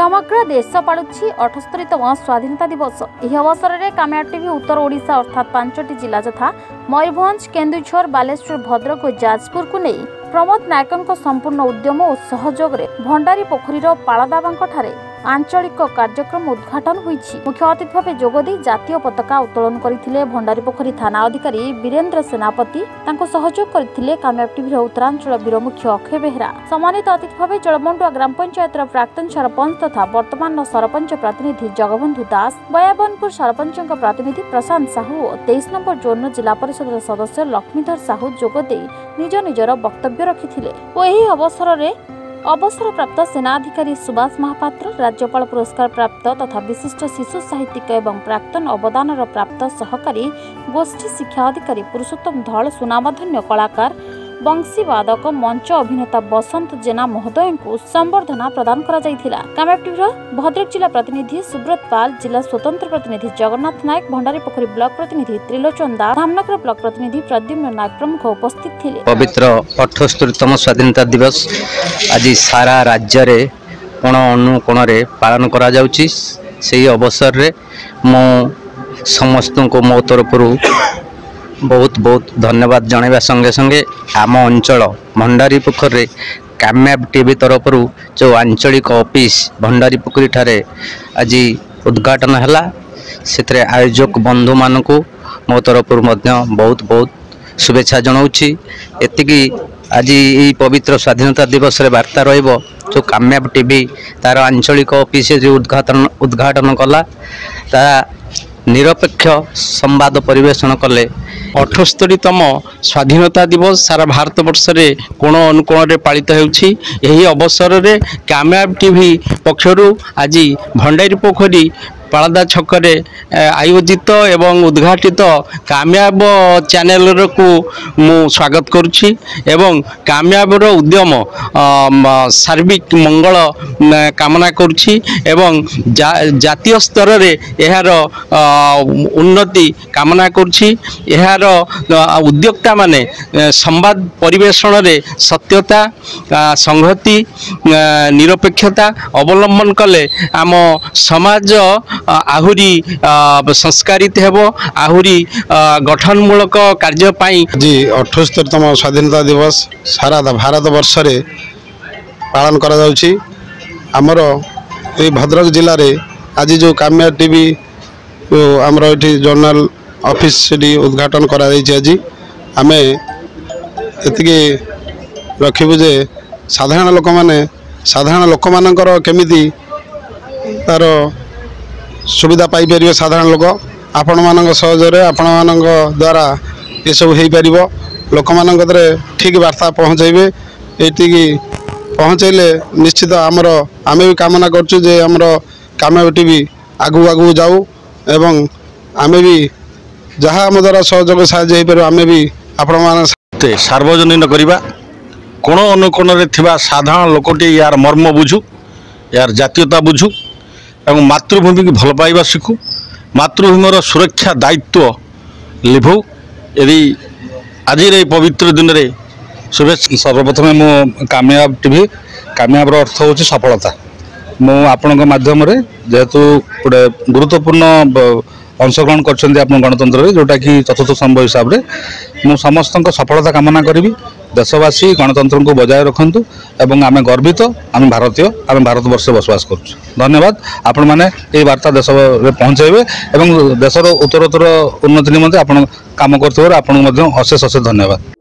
समग्र देश पालुछि 78तम स्वाधीनता दिवस। यह अवसर में काम्या टीवी उत्तर ओडिशा अर्थात 5टी जिला यथा मयूरभंज, केन्दुझर, बालेश्वर, भद्रक और जाजपुर को नहीं प्रमोद नायकों संपूर्ण उद्यम और सहयोग भंडारी पोखरीर पालादाबांठारे आंचलिक कार्यक्रम उद्घाटन होईछि। मुख्य अतिथि भाव जोगदी जातीय पताका उत्तोलन करथिले भंडारी पोखरी थाना अधिकारी वीरेन्द्र सेनापति। तांको सहयोग करथिले काम्या टीवी उत्तरांचल ब्यूरो मुख्य अक्षय बेहरा। सम्मानित अतिथि भाव जलमंडुआ ग्राम पंचायत प्राक्तन सरपंच तथा वर्तमान सरपंच प्रतिनिधि जगबंधु दास, बयाबनपुर सरपंच प्रतिनिधि प्रशांत साहू और 23 नंबर जोन जिला परिषद सदस्य लक्ष्मीधर साहू जोगदे निज निजर वक्तव्य रखिथिले। अवसर प्राप्त सेनाधिकारी सुभाष महापात्र, राज्यपाल पुरस्कार प्राप्त तथा विशिष्ट शिशु साहित्यिक एवं प्राक्तन अवदान प्राप्त सहकारी गोष्ठी शिक्षा अधिकारी पुरुषोत्तम धल, सुनामधन्य कलाकार बंशीवादक मंच अभिनेता बसंत जेना महोदय को संबर्धना प्रदान करा जायथिला। काम्या टीवी भद्रक जिला प्रतिनिधि सुब्रत पाल, जिला स्वतंत्र प्रतिनिधि जगन्नाथ नायक, भंडारी पोखरी ब्लॉक प्रतिनिधि त्रिलोचन दास, धामनगर ब्लॉक प्रतिनिधि प्रद्युम्न नायक प्रमुख उपस्थित थिले। पवित्र 78तम स्वाधीनता दिवस आज सारा राज्य रे कोण अनुकोण रे पालन करा जाउची। सेही अवसर रे मो समस्त को मो तरफरु बहुत बहुत धन्यवाद जणाइबा संगे संगे आम अंचल भंडारी पोखरी काम्या टीवी तरफरु जो आंचलिक ऑफिस भंडारी पोखरी ठारे आज उद्घाटन हैला। सेतरे आयोजक बंधु मानकु मो तरफरु मध्य बहुत बहुत शुभेच्छा जनाउछि। एतिकी आज ये पवित्र स्वाधीनता दिवस रे वार्ता रहिबो जो काम्या टीवी तार आंचलिक ऑफिस जो उद्घाटन कला ता निरपेक्ष संवाद परिवेषण कले। 78तम स्वाधीनता दिवस सारा भारत वर्ष रे कोण अनुकोण रे पालित हेउछि। यही अवसर रे काम्या टीवी पक्षरु आज भंडारी पोखरी पालादा छकरे आयोजित एवं उद्घाटित कामयाब चैनल को मु स्वागत करुछि एवं कामयाबर उद्यम सार्विक मंगल कामना करुछि एवं जातीय स्तर रे एहार उन्नति कामना करुछि। एहार उद्योक्ता माने संवाद परिवेषण रे सत्यता, संहति, निरपेक्षता अवलंबन कले आम समाज आहुरी संस्कारित हेबो, आहुरी गठनमूलक कार्य पाई। जी 78तम स्वाधीनता दिवस सारा भारत वर्ष रे पालन करा जाउछि। हमर ए भद्रक जिले रे आज जो काम्या टीवी हमर एठी जर्नल ऑफिस से उद्घाटन करा जाइछि। आज आमे एतिके रखिबु जे साधारण लोक मानकर केमिति तार सुविधा पाई परिबे। साधारण लोक आपण मानक सहजरे आपण मानक द्वारा ये सब हो पार लोक मान ठीक वार्ता पहुँचेबे। ये पहुँचले निश्चित आमर आमे भी कामना करचु जे आमर काम्या टीवी आगु आगु जाऊ एवं आमे भी जहाँ आम द्वारा सहयोग साहाय्य हो पार आमे भी आपण मान सार्वजनिक करवा कोण अनुकोण रे थिबा साधारण लोकटी यार मर्म बुझु, यार जातीयता बुझु एवं मातृभूमि की भल पाइबा शिखु, मातृभूमिर सुरक्षा दायित्व लिभु। यदि आज पवित्र दिन रे शुभेच्छा। सर्वप्रथम मु कामया टीवी कामयाबर अर्थ हूँ सफलता। मु आपण माध्यम जेहेतु गोटे गुरुत्वपूर्ण अंशग्रहण कर गणतंत्र जोटा कि चतुर्थ स्तंभ हिसाब से मु समस्त सफलता कामना करी। देशवासी गणतंत्र को बजाय रखु एवं आम गर्वित, आम भारतीय, आम भारत वर्ष बसवास कर। धन्यवाद। आपण मैंने ये वार्ता देश में पहुँचे एवं देशर उत्तरोत्तर उन्नति निमंते आप काम कर अशेष अशेष धन्यवाद।